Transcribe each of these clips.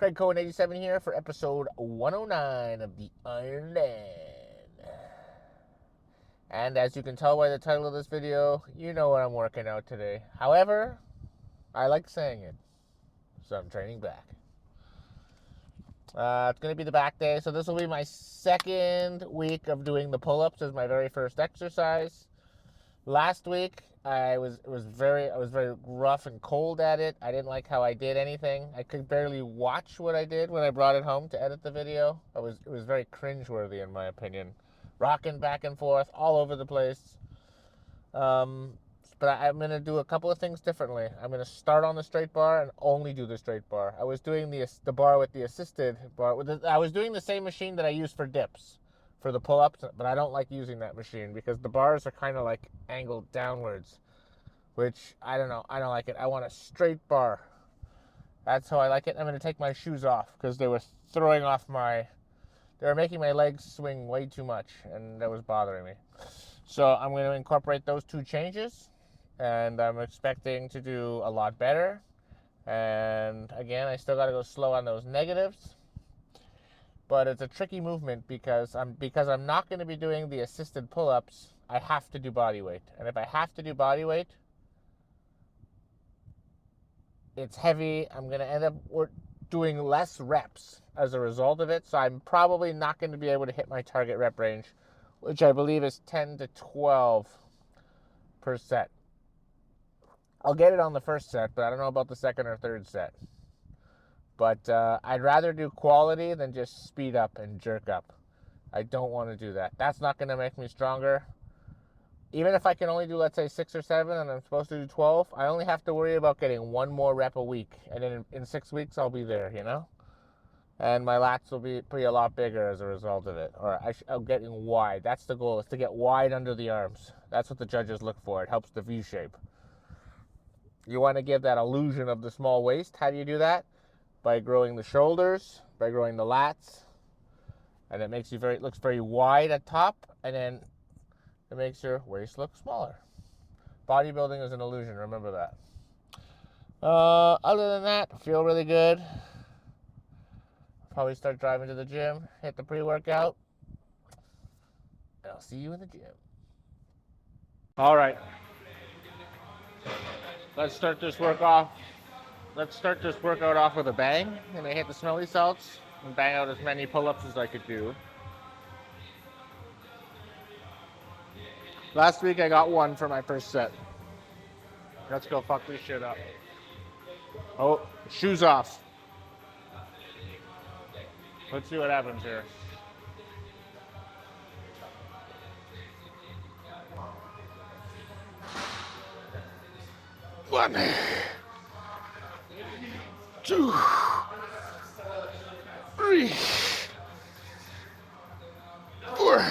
Craig Cohen 87 here for episode 109 of the Iron Man. And as you can tell by the title of this video, you know what I'm working out today. However, I like saying it, so I'm training back. It's going to be the back day, so this will be my second week of doing the pull-ups as my very first exercise. Last week, I was very rough and cold at it. I didn't like how I did anything. I could barely watch what I did when I brought it home to edit the video. It was very cringeworthy in my opinion. Rocking back and forth all over the place. But I'm going to do a couple of things differently. I'm going to start on the straight bar and only do the straight bar. I was doing the bar with the assisted bar. I was doing the same machine that I use for dips, for the pull-ups, but I don't like using that machine because the bars are kind of like angled downwards, which I don't know. I don't like it. I want a straight bar. That's how I like it. I'm going to take my shoes off because they were they were making my legs swing way too much, and that was bothering me. So I'm going to incorporate those two changes, and I'm expecting to do a lot better. And again, I still got to go slow on those negatives. But it's a tricky movement because I'm not going to be doing the assisted pull-ups. I have to do body weight. And if I have to do body weight, it's heavy. I'm going to end up doing less reps as a result of it. So I'm probably not going to be able to hit my target rep range, which I believe is 10 to 12 per set. I'll get it on the first set, but I don't know about the second or third set. But I'd rather do quality than just speed up and jerk up. I don't want to do that. That's not going to make me stronger. Even if I can only do, let's say, 6 or 7 and I'm supposed to do 12, I only have to worry about getting one more rep a week. And then in 6 weeks, I'll be there, you know? And my lats will be a lot bigger as a result of it. Or I'm getting wide. That's the goal, is to get wide under the arms. That's what the judges look for. It helps the V shape. You want to give that illusion of the small waist. How do you do that? By growing the shoulders, by growing the lats, and it looks very wide at top, and then it makes your waist look smaller. Bodybuilding is an illusion, remember that. Other than that, I feel really good. Probably start driving to the gym, hit the pre-workout, and I'll see you in the gym. All right, let's start this workout off with a bang. And I hit the smelly salts and bang out as many pull-ups as I could do. Last week I got 1 for my first set. Let's go fuck this shit up. Oh, shoes off. Let's see what happens here. One, 2, 3, 4,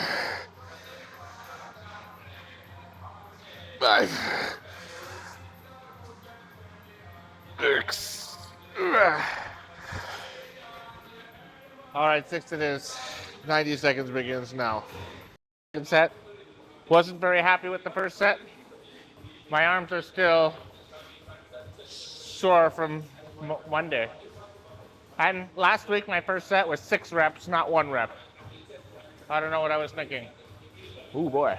5, 6. All right, 6 it is. 90 seconds begins now. Second set. Wasn't very happy with the first set. My arms are still sore from Monday. And last week, my first set was 6 reps, not 1 rep. I don't know what I was thinking. Ooh, boy.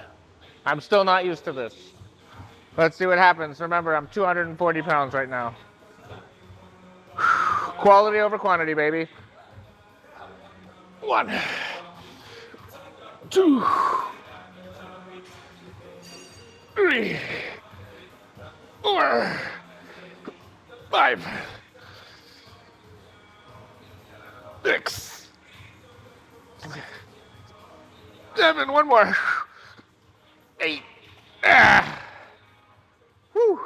I'm still not used to this. Let's see what happens. Remember, I'm 240 pounds right now. Quality over quantity, baby. 1, 2, 3, 4, 5, 6, 7. One more. 8. Whew.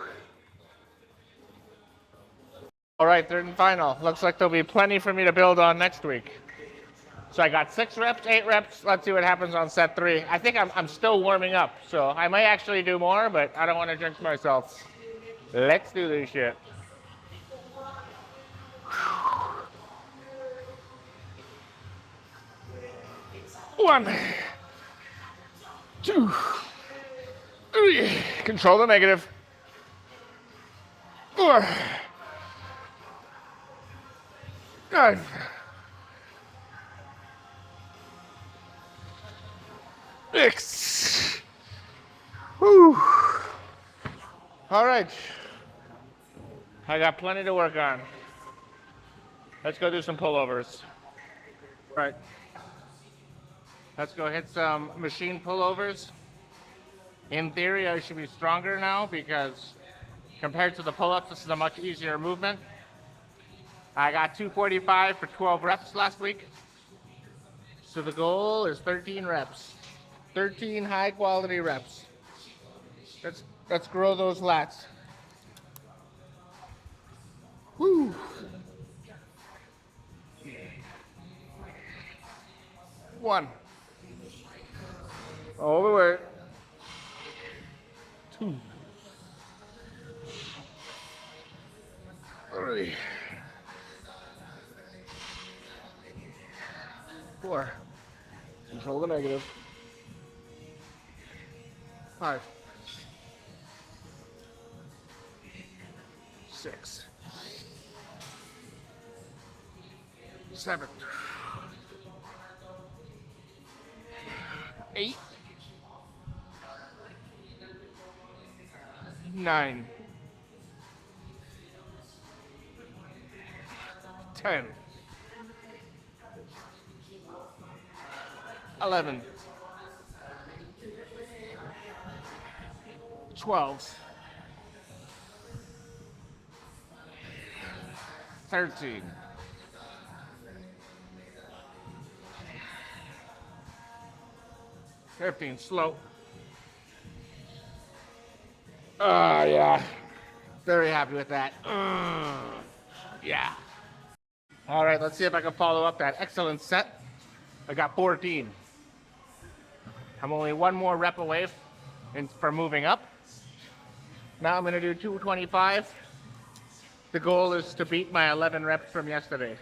All right, third and final. Looks like there'll be plenty for me to build on next week. So I got 6 reps, 8 reps. Let's see what happens on set 3. I think I'm still warming up, so I might actually do more, but I don't want to jinx myself. Let's do this shit. One, 2, 3. Control the negative. 4, 5. 6. Whew. All right. I got plenty to work on. Let's go do some pullovers. All right. Let's go hit some machine pullovers. In theory, I should be stronger now because compared to the pull-ups, this is a much easier movement. I got 245 for 12 reps last week. So the goal is 13 reps. 13 high quality reps. Let's grow those lats. Woo. 1. All the way. 2. 3. 4. Control the negative. 5. 6. 7. 8. 9. 10. 11. 12. 13. 15. Slow. Yeah. Very happy with that. Yeah. All right, let's see if I can follow up that excellent set. I got 14. I'm only one more rep away from moving up. Now I'm going to do 225. The goal is to beat my 11 reps from yesterday.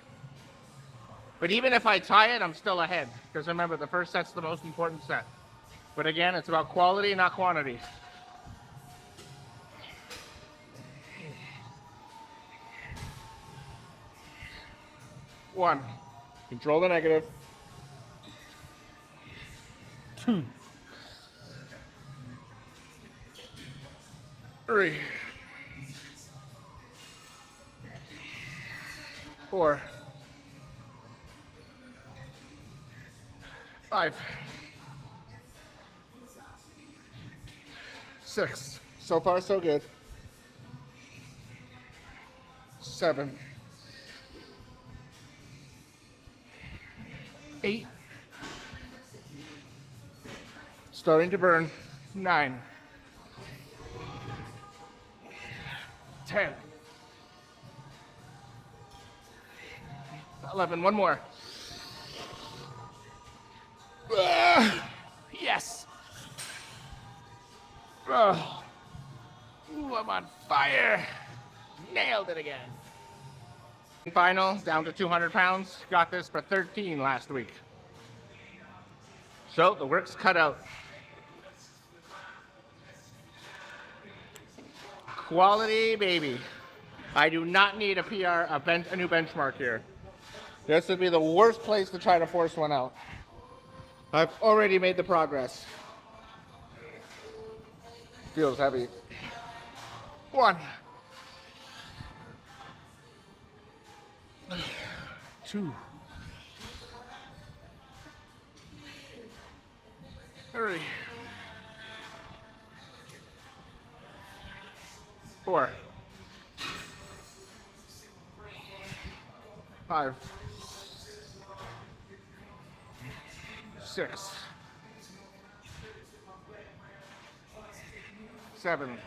But even if I tie it, I'm still ahead. Because remember, the first set's the most important set. But again, it's about quality, not quantity. 1. Control the negative. 2. 3. 4. 5. 6. So far, so good. 7. 8. Starting to burn. 9. 10. 11. One more. Yes. Ooh, I'm on fire. Nailed it again. Final, down to 200 pounds. Got this for 13 last week. So the work's cut out. Quality, baby. I do not need a PR, a new benchmark here. This would be the worst place to try to force one out. I've already made the progress. Feels heavy. 1. 2. 3. 4. 5. 6. 7.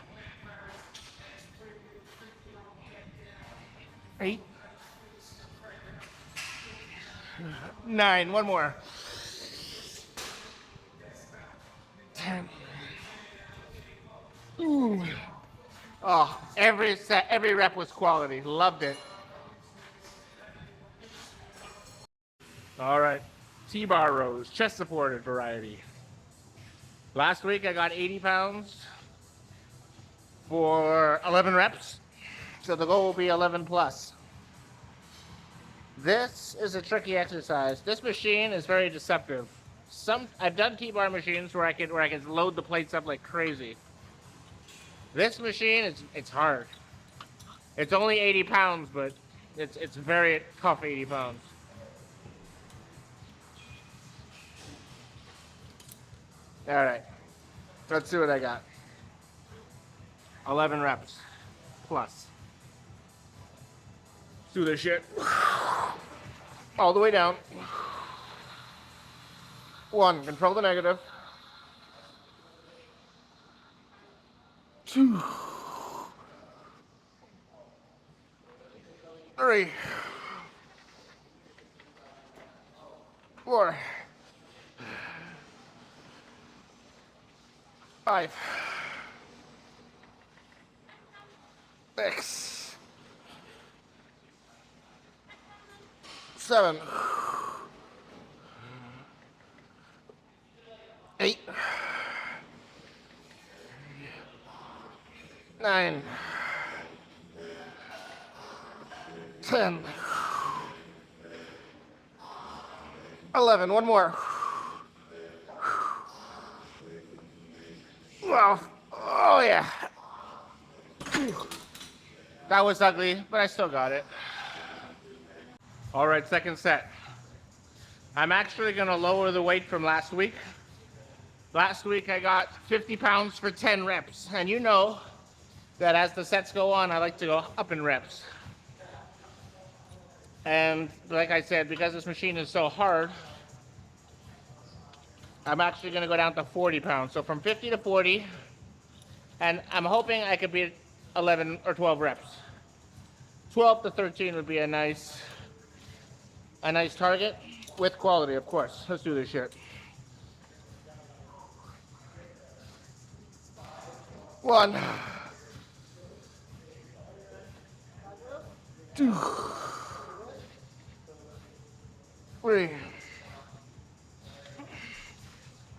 8. 9. One more. 10. Ooh. Oh, every set, every rep was quality. Loved it. All right. T-bar rows, chest supported variety. Last week I got 80 pounds for 11 reps. So the goal will be 11 plus. This is a tricky exercise. This machine is very deceptive. I've done T-bar machines where I can load the plates up like crazy. This machine it's hard. It's only 80 pounds, but it's very tough 80 pounds. All right, let's see what I got. 11 reps plus. Let's do this shit. All the way down. 1, control the negative. 2, 3, 4, 5, 6, 7, 8, 9, 10, 11. One more. 12. Oh yeah. That was ugly, but I still got it. All right, second set. I'm actually gonna lower the weight from last week. Last week I got 50 pounds for 10 reps, and you know that as the sets go on, I like to go up in reps. And like I said, because this machine is so hard, I'm actually gonna go down to 40 pounds. So from 50 to 40, and I'm hoping I could beat 11 or 12 reps. 12 to 13 would be a nice target with quality, of course. Let's do this shit. 1, 2, 3,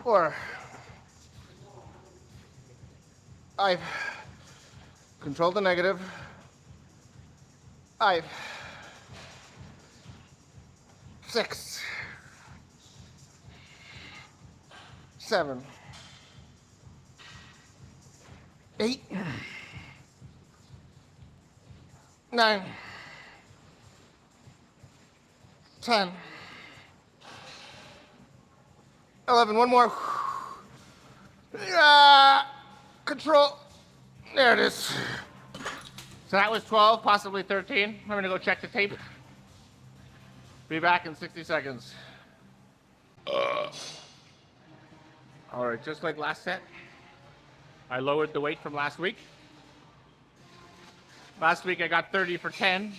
4, 5. Control the negative. 5, 6, 7, 8, 9, 10, 11. One more. Control. There it is. So that was 12, possibly 13. I'm gonna go check the tape. Be back in 60 seconds. All right, just like last set, I lowered the weight from last week. Last week I got 30 for 10.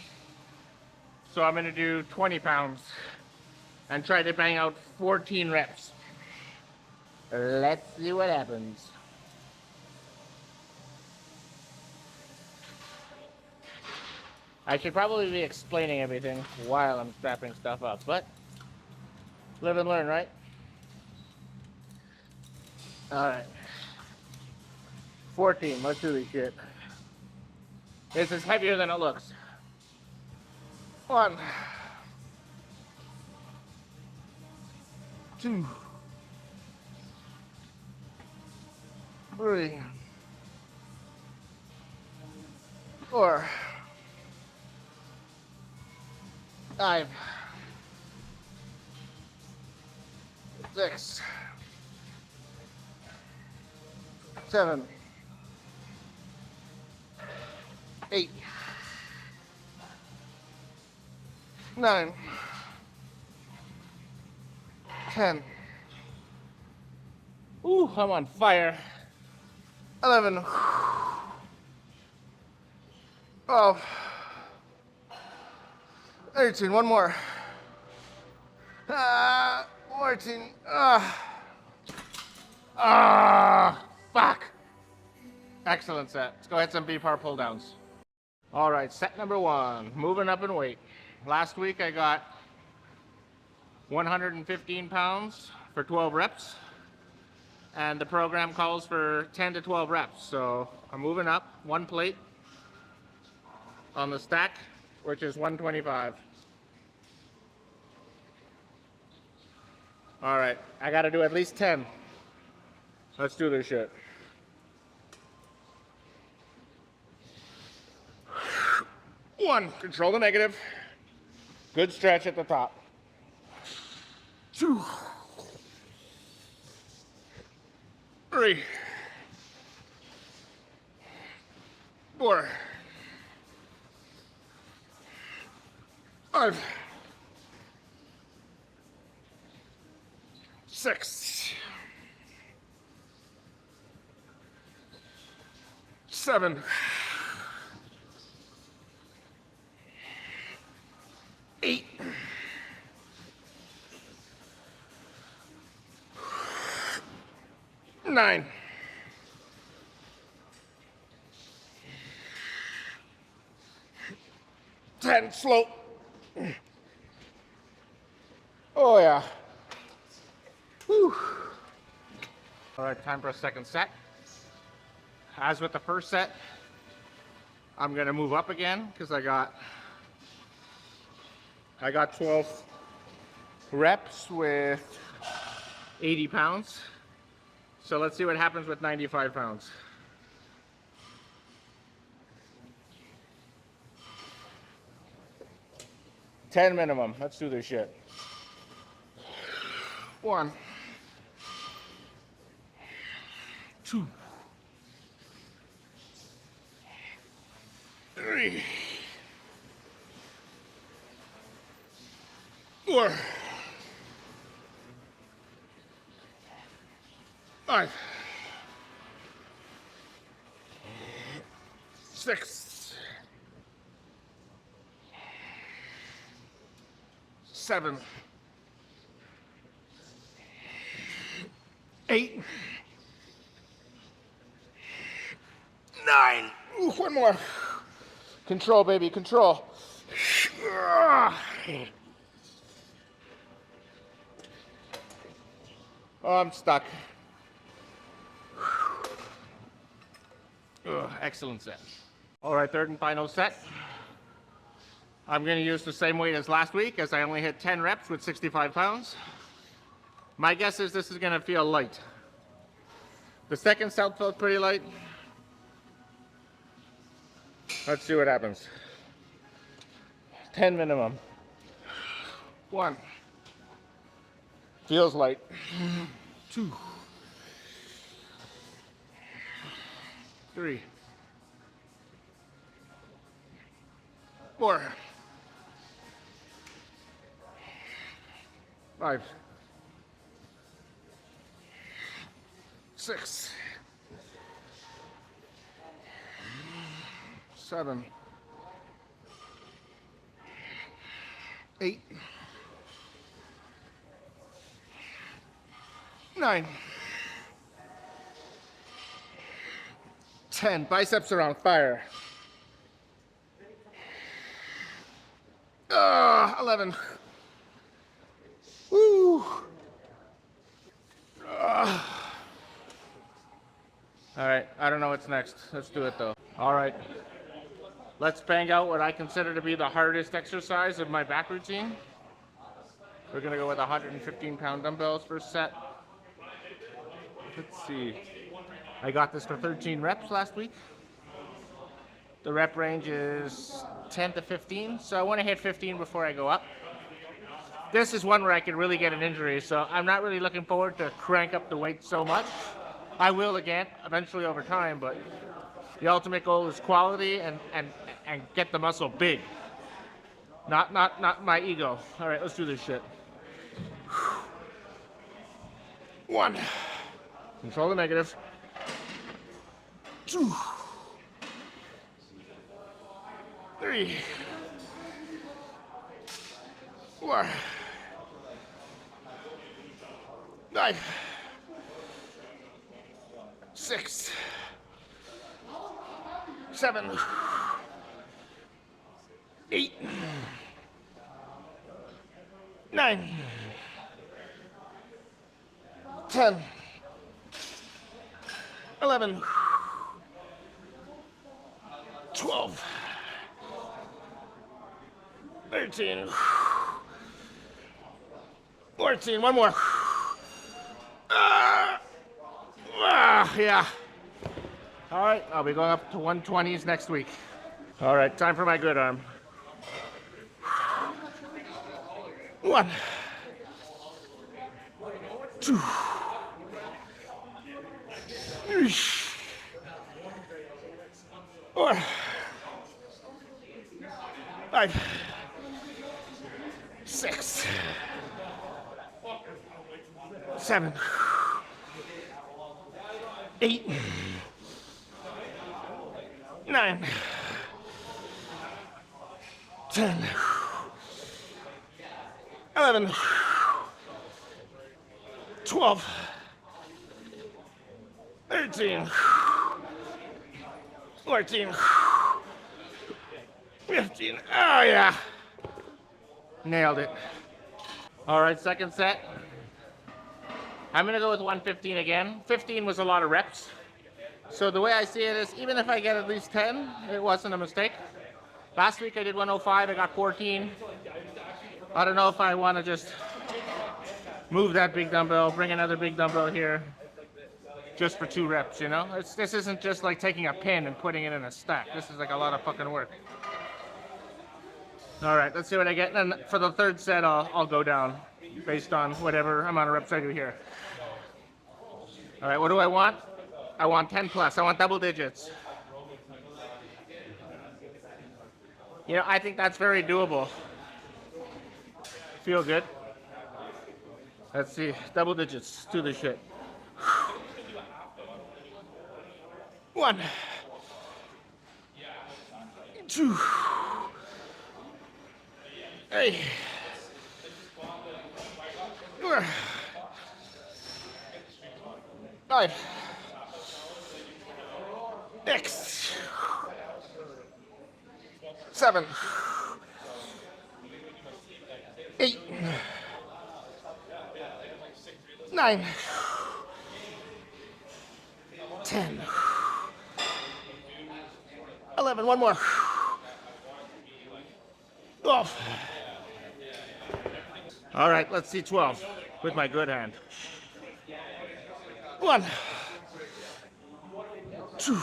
So I'm gonna do 20 pounds and try to bang out 14 reps. Let's see what happens. I should probably be explaining everything while I'm strapping stuff up, but live and learn, right? All right. 14, let's do this shit. This is heavier than it looks. 1, 2, 3, 4, 5, 6, 7, 8, 9, 10. Ooh, I'm on fire. 11, 12, 13. One more. 14. Fuck. Excellent set. Let's go ahead some B-par pull downs. All right, set number 1. Moving up in weight. Last week I got 115 pounds for 12 reps. And the program calls for 10 to 12 reps. So I'm moving up 1 plate on the stack, which is 125. All right, I got to do at least 10. Let's do this shit. 1, control the negative. Good stretch at the top. 2, 3, 4, 5, 6, 7, 8, 9, 10. Slow. Oh yeah. Whew. All right, time for a second set. As with the first set, I'm gonna move up again because I got 12 reps with 80 pounds. So let's see what happens with 95 pounds. $10 minimum. Let's do this shit. 1, 2, 3, 4, 5, 6, 7, 8, 9. Ooh, 1 more. Control, baby, control. Oh, I'm stuck. Excellent set. All right, third and final set. I'm going to use the same weight as last week, as I only hit 10 reps with 65 pounds. My guess is this is going to feel light. The second set felt pretty light. Let's see what happens. 10 minimum. 1. Feels light. 2. 3. 4. 5. 6. 7. 8. 9. 10. Biceps are on fire. 11. Woo. All right, I don't know what's next. Let's do it though. All right, let's bang out what I consider to be the hardest exercise of my back routine. We're gonna go with 115-pound dumbbells first set. Let's see. I got this for 13 reps last week. The rep range is 10 to 15, so I want to hit 15 before I go up. This is one where I could really get an injury, so I'm not really looking forward to crank up the weight so much. I will again, eventually over time, but the ultimate goal is quality and get the muscle big. Not my ego. All right, let's do this shit. 1. Control the negative. 2. 3. 4. 5. 6. 7. 8. 9. 10. 11. 12. 13. 14. One more. Yeah. All right, I'll be going up to 120s next week. All right, time for my good arm. 1, 2, 3, 4, 5, 6, 7, 8, 9, 10, 11, 12, 13, 14, 15. Oh, yeah. Nailed it. All right, second set. I'm going to go with 115 again. 15 was a lot of reps. So the way I see it is, even if I get at least 10, it wasn't a mistake. Last week I did 105, I got 14. I don't know if I want to just move that big dumbbell, bring another big dumbbell here, just for 2 reps, you know? This isn't just like taking a pin and putting it in a stack. This is like a lot of fucking work. All right, let's see what I get. And then for the third set, I'll go down based on whatever amount of reps I do here. All right, what do I want? I want 10 plus. I want double digits. You know, I think that's very doable. Feel good. Let's see, double digits. Let's do this shit. 1, 2, 3, 4, 5, 6, 7, 8, 9, 10, 11, one more. 12. All right, let's see 12 with my good hand. 1, 2,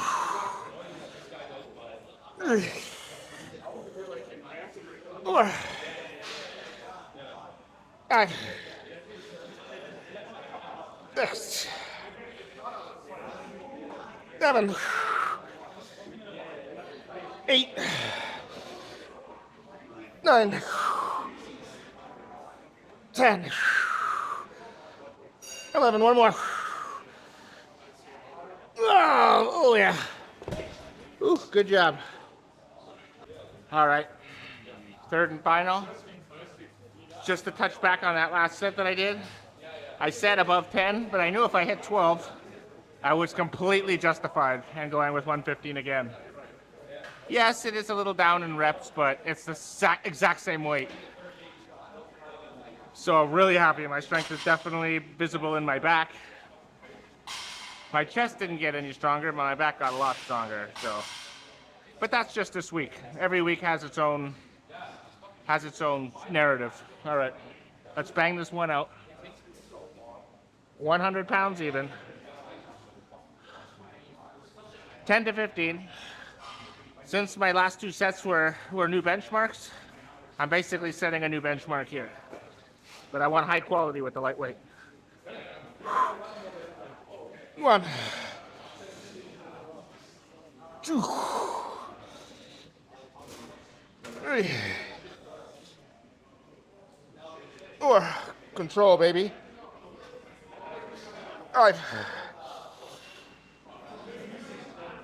3, 4, 5, 6, 7, 8, 9, 10, 11, one more. Oh yeah. Ooh, good job. All right, third and final. Just to touch back on that last set that I did. I said above 10, but I knew if I hit 12, I was completely justified in going with 115 again. Yes, it is a little down in reps, but it's the exact same weight. So really happy. My strength is definitely visible in my back. My chest didn't get any stronger, but my back got a lot stronger. So, but that's just this week. Every week has its own narrative. All right, let's bang this one out. 100 pounds even. 10 to 15. Since my last 2 sets were new benchmarks, I'm basically setting a new benchmark here. But I want high quality with the lightweight. 1, 2, 3, 4. Control, baby. 5,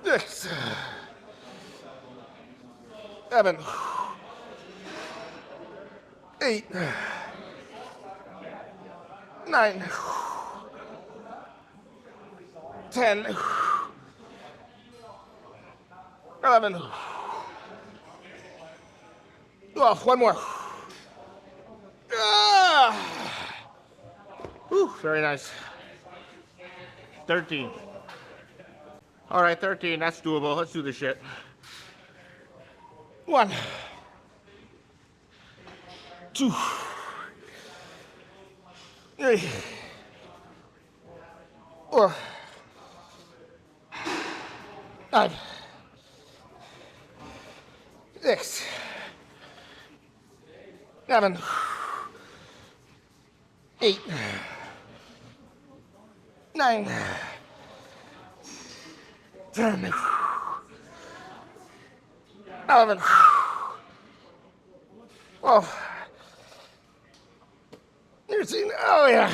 6, 7, 8, 9, 10, 11, 12. One more. Whew, very nice. 13. All right, 13. That's doable. Let's do this shit. 1, 2, 3, 4, 5, 6, 7, 8, 9, 10, 11, 12, 13. Oh yeah.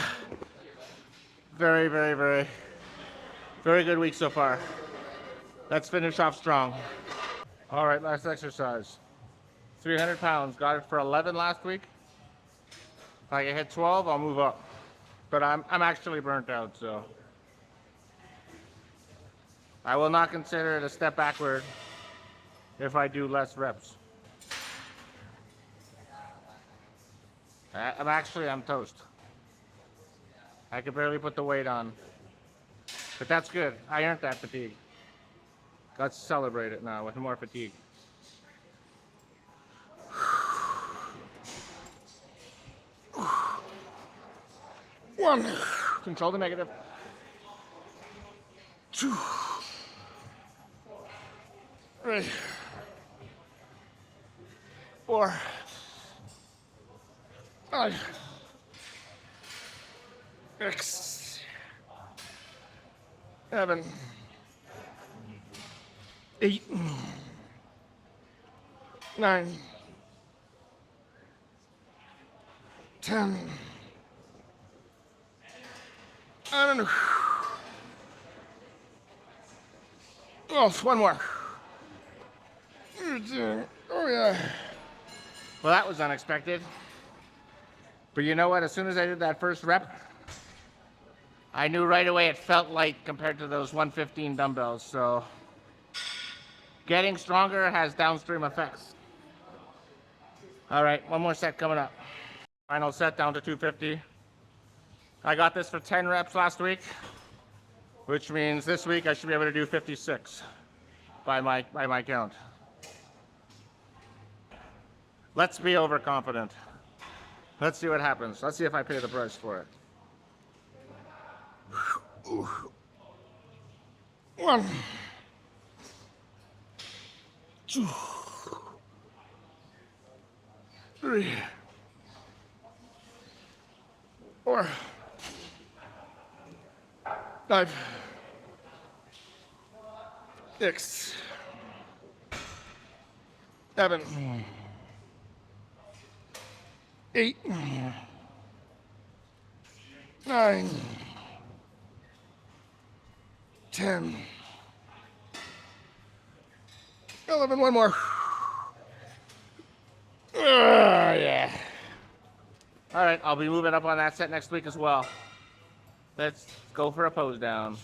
Very, very, very, very good week so far. Let's finish off strong. All right, last exercise. 300 pounds. Got it for 11 last week. If I can hit 12, I'll move up. But I'm actually burnt out, so I will not consider it a step backward if I do less reps. I'm toast. I could barely put the weight on. But that's good. I earned that fatigue. Let's celebrate it now with more fatigue. One. Control the negative. 2, 3, 4, 5, 6, 7, 8, 9, 10, 11. Oh, one more. Oh yeah. Well, that was unexpected. But you know what? As soon as I did that first rep, I knew right away it felt light compared to those 115 dumbbells. So getting stronger has downstream effects. All right, one more set coming up. Final set down to 250. I got this for 10 reps last week, which means this week I should be able to do 56 by my count. Let's be overconfident. Let's see what happens. Let's see if I pay the price for it. 1, 2, 3, 4, 5, 6, 7, 8, 9, 10, 11, one more. Yeah. All right, I'll be moving up on that set next week as well. Let's go for a pose down.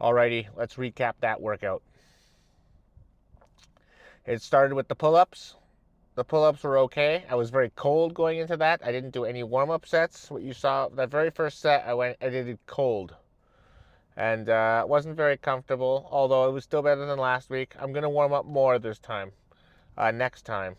Alrighty, let's recap that workout. It started with the pull-ups. The pull-ups were okay. I was very cold going into that. I didn't do any warm-up sets. What you saw, that very first set, I did it cold. And it wasn't very comfortable, although it was still better than last week. I'm going to warm up more this time, next time.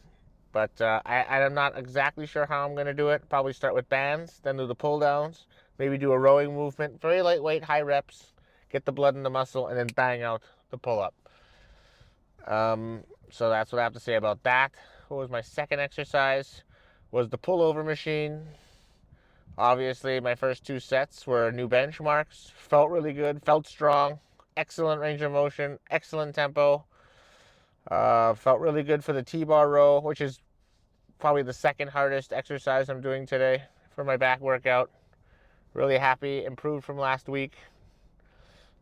But I'm not exactly sure how I'm going to do it. Probably start with bands, then do the pull-downs, maybe do a rowing movement, very lightweight, high reps, get the blood in the muscle, and then bang out the pull-up. So that's what I have to say about that. What was my second exercise? Was the pullover machine. Obviously, my first 2 sets were new benchmarks. Felt really good, felt strong, excellent range of motion, excellent tempo. Felt really good for the T-bar row, which is probably the second hardest exercise I'm doing today for my back workout. Really happy, improved from last week.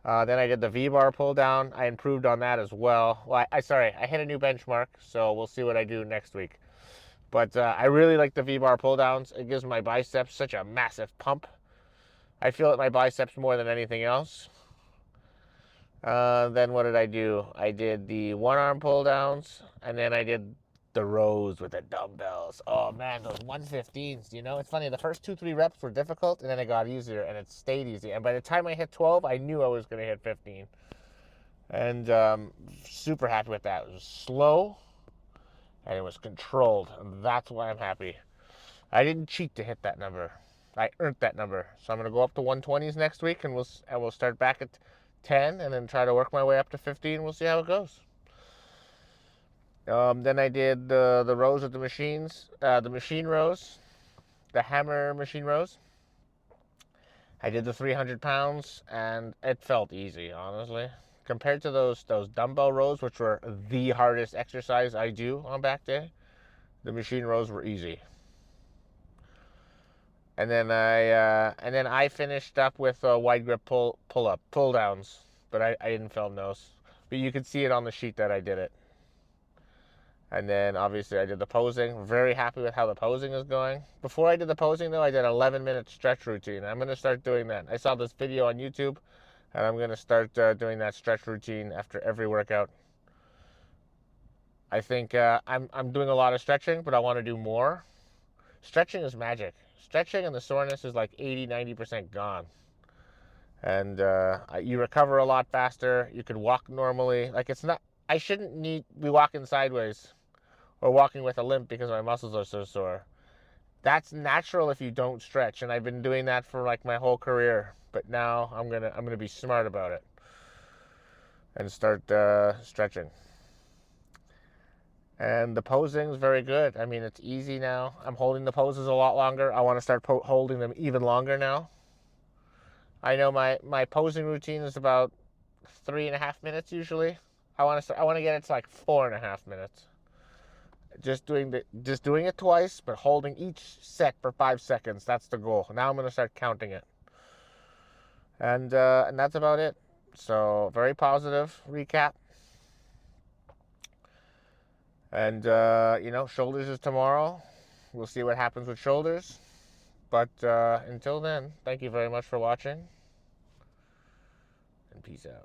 Then I did the V-bar pull down. I improved on that as well. Well, I hit a new benchmark, so we'll see what I do next week. But I really like the V-bar pull downs. It gives my biceps such a massive pump. I feel it in my biceps more than anything else. Then what did I do? I did the one-arm pull downs, and then I did the rows with the dumbbells. Oh man, those 115s, you know? It's funny, the first 2-3 reps were difficult, and then it got easier, and it stayed easy. And by the time I hit 12, I knew I was going to hit 15. And super happy with that. It was slow, and it was controlled, and that's why I'm happy. I didn't cheat to hit that number. I earned that number. So I'm going to go up to 120s next week, and we'll start back at 10 and then try to work my way up to 15. We'll see how it goes. Then I did the rows of the machines, the machine rows, the hammer machine rows. I did the 300 pounds, and it felt easy, honestly. Compared to those dumbbell rows, which were the hardest exercise I do on back day, the machine rows were easy. And then I finished up with wide grip pull downs, but I didn't film those. But you can see it on the sheet that I did it. And then obviously I did the posing. Very happy with how the posing is going. Before I did the posing though, I did an 11-minute stretch routine. I'm going to start doing that. I saw this video on YouTube, and I'm going to start doing that stretch routine after every workout. I think I'm doing a lot of stretching, but I want to do more. Stretching is magic. Stretching and the soreness is like 80-90% gone. And you recover a lot faster. You can walk normally. Like, it's not, I shouldn't be walking sideways or walking with a limp because my muscles are so sore. That's natural if you don't stretch, and I've been doing that for like my whole career. But now I'm gonna be smart about it and start stretching. And the posing is very good. I mean, it's easy now. I'm holding the poses a lot longer. I want to start holding them even longer now. I know my posing routine is about 3.5 minutes usually. I want to get it to like 4.5 minutes. Just doing it twice, but holding each set for 5 seconds. That's the goal. Now I'm going to start counting it. And that's about it. So very positive recap. And shoulders is tomorrow. We'll see what happens with shoulders. But until then, thank you very much for watching. And peace out.